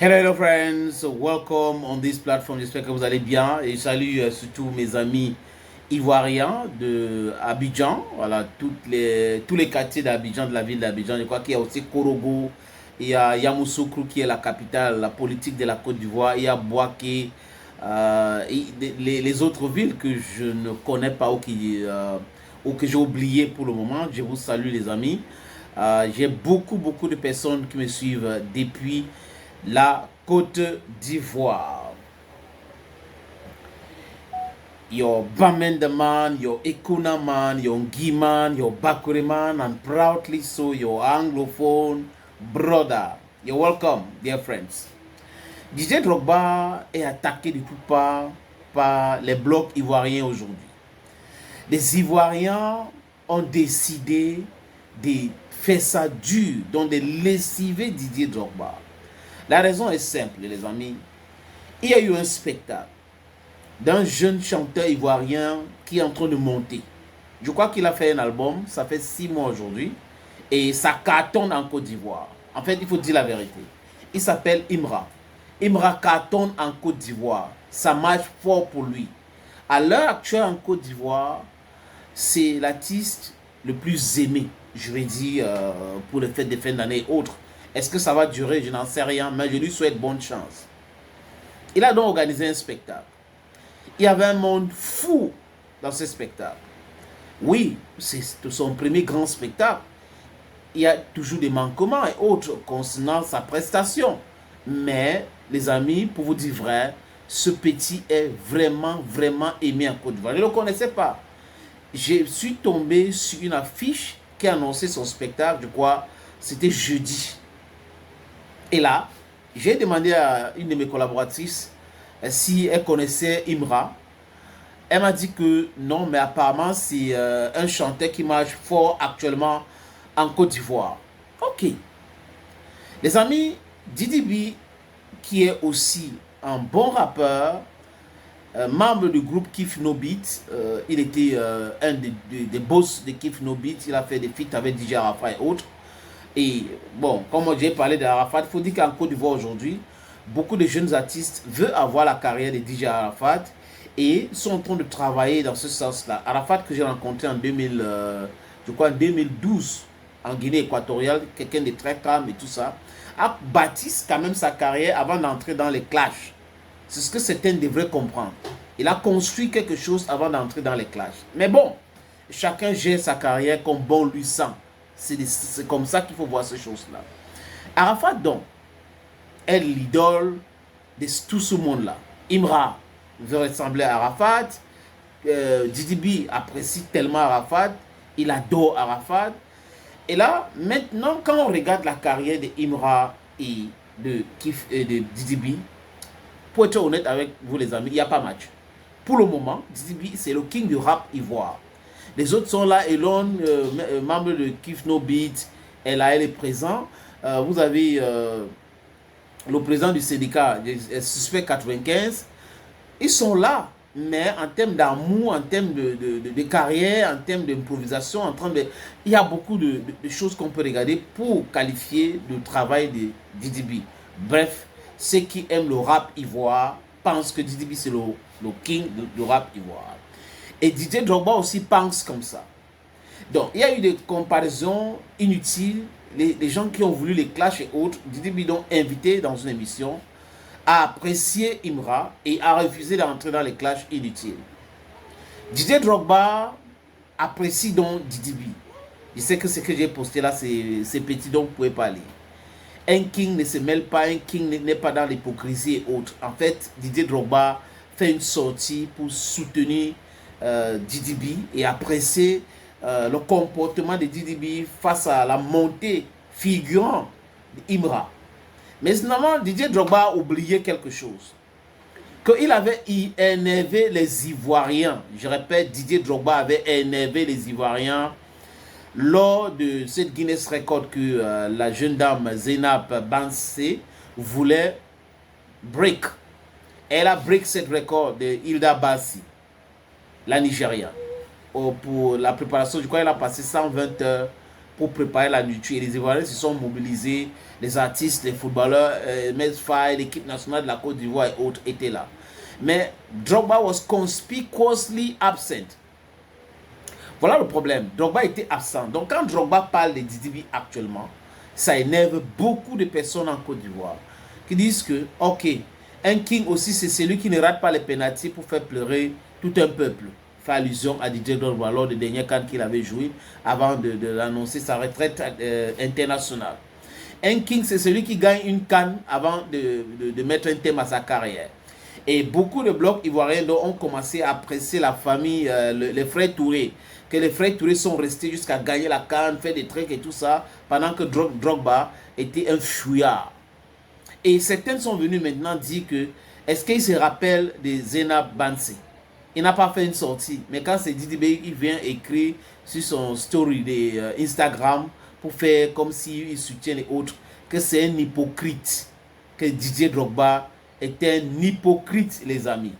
Hello friends, welcome on this platform. J'espère que vous allez bien et je salue surtout mes amis ivoiriens de Abidjan. Voilà, tous les quartiers d'Abidjan, de la ville d'Abidjan. Je crois qu'il y a aussi Korogo, il y a Yamoussoukro qui est la capitale, la politique de la Côte d'Ivoire. Il y a Bouaké, et les autres villes que je ne connais pas ou que j'ai oublié pour le moment. Je vous salue les amis. J'ai beaucoup de personnes qui me suivent depuis la Côte d'Ivoire. Your Bamenda man, your Ekuna man, your Ngi man, your Bakure man, and proudly so your Anglophone brother. You're welcome, dear friends. DJ Drogba est attaqué de toutes parts par les blocs ivoiriens aujourd'hui. Les Ivoiriens ont décidé de faire ça dur, donc de lessiver Didier Drogba. La raison est simple, les amis. Il y a eu un spectacle d'un jeune chanteur ivoirien qui est en train de monter. Je crois qu'il a fait un album, ça fait 6 mois aujourd'hui, et ça cartonne en Côte d'Ivoire. En fait, il faut dire la vérité. Il s'appelle Imra. Imra cartonne en Côte d'Ivoire. Ça marche fort pour lui. À l'heure actuelle en Côte d'Ivoire, c'est l'artiste le plus aimé, je vais dire, pour les fêtes de fin d'année et autres. Est-ce que ça va durer? Je n'en sais rien, mais je lui souhaite bonne chance. Il a donc organisé un spectacle. Il y avait un monde fou dans ce spectacle. Oui, c'est son premier grand spectacle. Il y a toujours des manquements et autres concernant sa prestation. Mais, les amis, pour vous dire vrai, ce petit est vraiment aimé en Côte d'Ivoire. Je ne le connaissais pas. Je suis tombé sur une affiche qui annonçait son spectacle, je crois, c'était jeudi. Et là, j'ai demandé à une de mes collaboratrices si elle connaissait Imra. Elle m'a dit que non, mais apparemment c'est un chanteur qui marche fort actuellement en Côte d'Ivoire. Ok. Les amis, Didi B, qui est aussi un bon rappeur, membre du groupe Kif No Beat, il était un des boss de Kif No Beat, il a fait des feats avec DJ Arafat et autres. Et bon, comme j'ai parlé d'Arafat, il faut dire qu'en Côte d'Ivoire aujourd'hui, beaucoup de jeunes artistes veulent avoir la carrière de DJ Arafat et sont en train de travailler dans ce sens-là. Arafat que j'ai rencontré en 2012 en Guinée équatoriale, quelqu'un de très calme et tout ça, a bâti quand même sa carrière avant d'entrer dans les clashs. C'est ce que certains devraient comprendre. Il a construit quelque chose avant d'entrer dans les clashs. Mais bon, chacun gère sa carrière comme bon lui semble. C'est comme ça qu'il faut voir ces choses-là. Arafat, donc, est l'idole de tout ce monde-là. Imra veut ressembler à Arafat. Didi B apprécie tellement Arafat. Il adore Arafat. Et là, maintenant, quand on regarde la carrière de Imra et de Didi B, pour être honnête avec vous les amis, il n'y a pas match. Pour le moment, Didi B, c'est le king du rap ivoire. Les autres sont là, Elon, membre de Kif No Beat, elle est présent. Vous avez le président du syndicat, Suspect 95. Ils sont là, mais en termes d'amour, en termes de carrière, en termes d'improvisation, il y a beaucoup de choses qu'on peut regarder pour qualifier le travail de Didi B. Bref, ceux qui aiment le rap ivoire pensent que Didi B c'est le king du rap ivoire. Et Didier Drogba aussi pense comme ça. Donc, il y a eu des comparaisons inutiles. Les gens qui ont voulu les clashs et autres, Didier B donc invité dans une émission à apprécier Imra et à refuser d'entrer dans les clashs inutiles. Didier Drogba apprécie donc Didi B. Je sais que ce que j'ai posté là, c'est petit, donc vous pouvez pas lire. Un king ne se mêle pas, un king n'est pas dans l'hypocrisie et autres. En fait, Didier Drogba fait une sortie pour soutenir Didi B et apprécier le comportement de Didi B face à la montée figurante d'Imra. Mais finalement, Didier Drogba a oublié quelque chose. Qu'il avait énervé les Ivoiriens. Je répète, Didier Drogba avait énervé les Ivoiriens lors de cette Guinness Record que la jeune dame Zainab Bansé voulait break. Elle a break cette record de Hilda Bassi, la Nigériane. Pour la préparation, je crois qu'elle a passé 120 heures pour préparer la nourriture. Et les Ivoiriens se sont mobilisés, les artistes, les footballeurs, Mesfay, l'équipe nationale de la Côte d'Ivoire et autres étaient là. Mais Drogba was conspicuously absent. Voilà le problème. Drogba était absent. Donc quand Drogba parle de Didi actuellement, ça énerve beaucoup de personnes en Côte d'Ivoire qui disent que, ok, un king aussi, c'est celui qui ne rate pas les pénaltys pour faire pleurer tout un peuple. Fait allusion à Didier Drogba lors des derniers CAN qu'il avait joué avant de annoncer sa retraite internationale. Un king, c'est celui qui gagne une CAN avant de mettre un thème à sa carrière. Et beaucoup de blocs ivoiriens ont commencé à apprécier la famille, les frères Touré. Que les frères Touré sont restés jusqu'à gagner la CAN, faire des trucs et tout ça, pendant que Drogba était un fouillard. Et certains sont venus maintenant dire que, est-ce qu'il se rappelle de Zena Bansé? Il n'a pas fait une sortie, mais quand c'est Didi Bey, il vient écrire sur son story de Instagram pour faire comme s'il soutient les autres, que c'est un hypocrite, que Didier Drogba est un hypocrite, les amis.